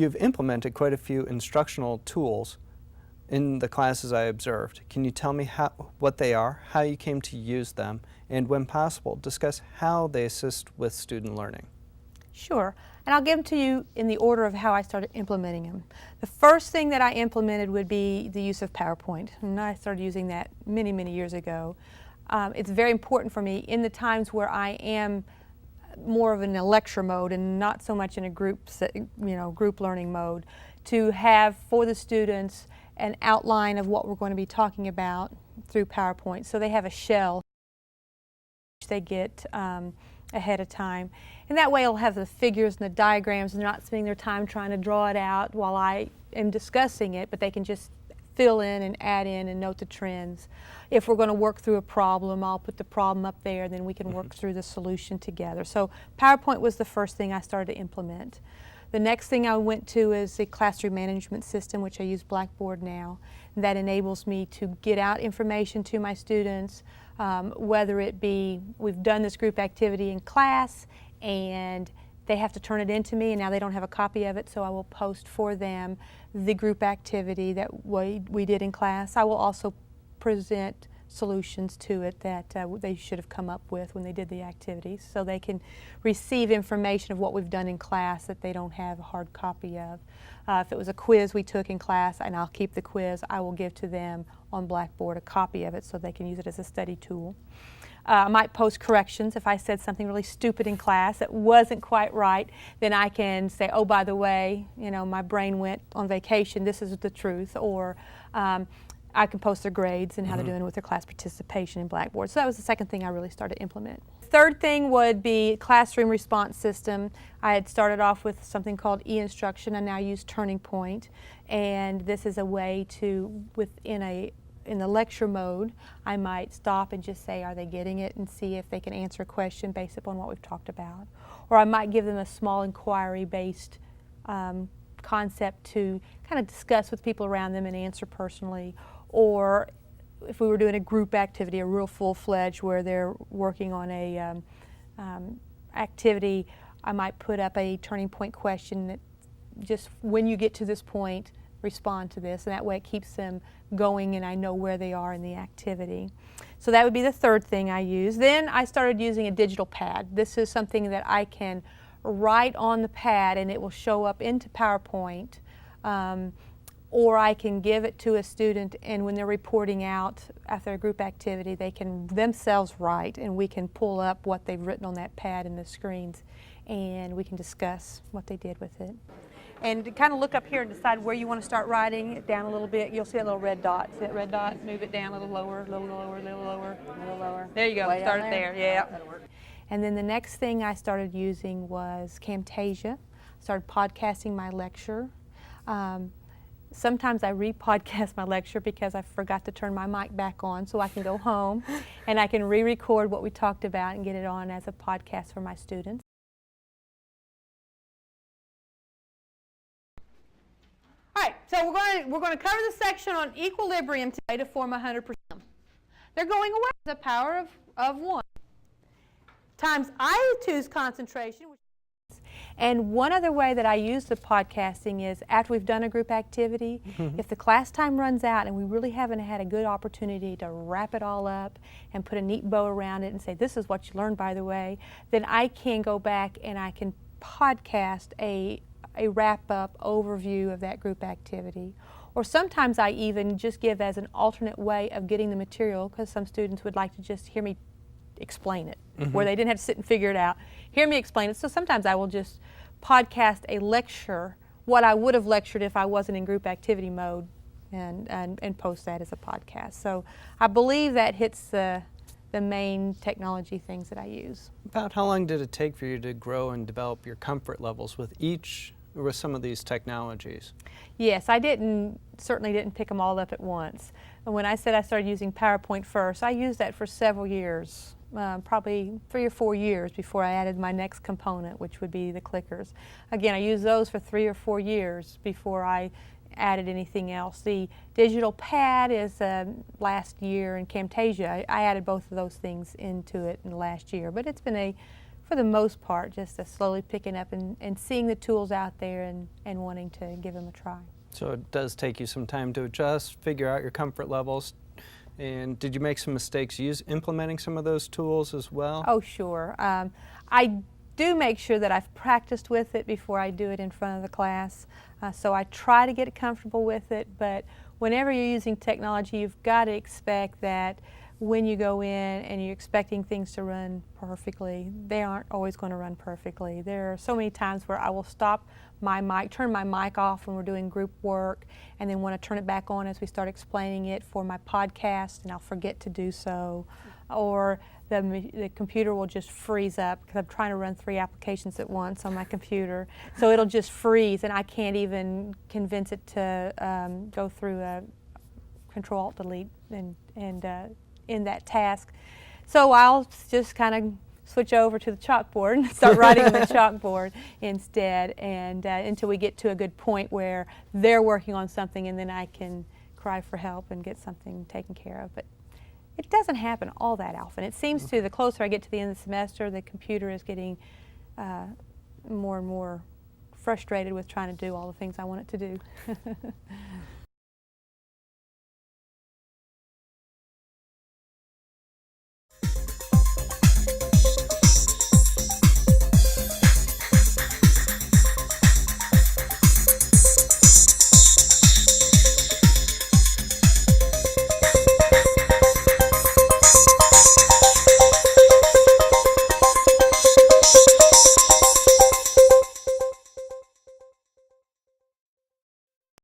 You've implemented quite a few instructional tools in the classes I observed. Can you tell me what they are, how you came to use them, and when possible, discuss how they assist with student learning? Sure, and I'll give them to you in the order of how I started implementing them. The first thing that I implemented would be the use of PowerPoint, and I started using that many, many years ago. It's very important for me in the times where I am more of in a lecture mode and not so much in a group learning mode, to have for the students an outline of what we're going to be talking about through PowerPoint, so they have a shell they get ahead of time. And that way it'll have the figures and the diagrams, and they're not spending their time trying to draw it out while I am discussing it, but they can just fill in and add in and note the trends. If we're going to work through a problem, I'll put the problem up there, then we can work through the solution together. So PowerPoint was the first thing I started to implement. The next thing I went to is the classroom management system, which I use Blackboard now. That enables me to get out information to my students, whether it be we've done this group activity in class and they have to turn it in to me, and now they don't have a copy of it, so I will post for them the group activity that we did in class. I will also present solutions to it that they should have come up with when they did the activities, so they can receive information of what we've done in class that they don't have a hard copy of. If it was a quiz we took in class and I'll keep the quiz, I will give to them on Blackboard a copy of it so they can use it as a study tool. I might post corrections. If I said something really stupid in class that wasn't quite right, then I can say, oh, by the way, my brain went on vacation, this is the truth. Or I can post their grades and how they're doing with their class participation in Blackboard. So that was the second thing I really started to implement. Third thing would be classroom response system. I had started off with something called e-instruction. I now use Turning Point, and this is a way to, in the lecture mode, I might stop and just say, are they getting it, and see if they can answer a question based upon what we've talked about. Or I might give them a small inquiry-based concept to kind of discuss with people around them and answer personally. Or if we were doing a group activity, a real full-fledged where they're working on a activity, I might put up a turning point question that just, when you get to this point, respond to this, and that way it keeps them going and I know where they are in the activity. So that would be the third thing I use. Then I started using a digital pad. This is something that I can write on the pad and it will show up into PowerPoint, or I can give it to a student, and when they're reporting out after a group activity, they can themselves write, and we can pull up what they've written on that pad in the screens, and we can discuss what they did with it. And kind of look up here and decide where you want to start writing it down a little bit. You'll see that little red dot. See that red dot? Move it down a little lower, a little lower, a little lower, a little lower. There you go. Start it there. Yeah. And then the next thing I started using was Camtasia. Started podcasting my lecture. Sometimes I re-podcast my lecture because I forgot to turn my mic back on, so I can go home and I can re-record what we talked about and get it on as a podcast for my students. All right, so we're going to cover the section on equilibrium today to form 100%. They're going away. The power of 1 times I2's concentration. And one other way that I use the podcasting is after we've done a group activity, if the class time runs out and we really haven't had a good opportunity to wrap it all up and put a neat bow around it and say, this is what you learned, by the way, then I can go back and I can podcast a wrap-up overview of that group activity. Or sometimes I even just give as an alternate way of getting the material, because some students would like to just hear me explain it, where they didn't have to sit and figure it out. Hear me explain it. So sometimes I will just podcast a lecture, what I would have lectured if I wasn't in group activity mode, and post that as a podcast. So I believe that hits the main technology things that I use. About how long did it take for you to grow and develop your comfort levels with some of these technologies? Yes, I certainly didn't pick them all up at once. And when I said I started using PowerPoint first, I used that for several years, probably 3 or 4 years before I added my next component, which would be the clickers. Again, I used those for 3 or 4 years before I added anything else. The digital pad is last year in Camtasia. I added both of those things into it in the last year, but it's been for the most part, just slowly picking up and seeing the tools out there and wanting to give them a try. So it does take you some time to adjust, figure out your comfort levels. And did you make some mistakes implementing some of those tools as well? Oh, sure. I do make sure that I've practiced with it before I do it in front of the class. So I try to get comfortable with it, but whenever you're using technology, you've got to expect that when you go in and you're expecting things to run perfectly, they aren't always going to run perfectly. There are so many times where I will stop my mic, turn my mic off when we're doing group work, and then want to turn it back on as we start explaining it for my podcast, and I'll forget to do so. Or the computer will just freeze up because I'm trying to run 3 applications at once on my computer. So it'll just freeze, and I can't even convince it to go through a Control-Alt-Delete and in that task. So I'll just kind of switch over to the chalkboard and start writing on the chalkboard instead, and until we get to a good point where they're working on something, and then I can cry for help and get something taken care of. But it doesn't happen all that often. It seems to, the closer I get to the end of the semester, the computer is getting more and more frustrated with trying to do all the things I want it to do.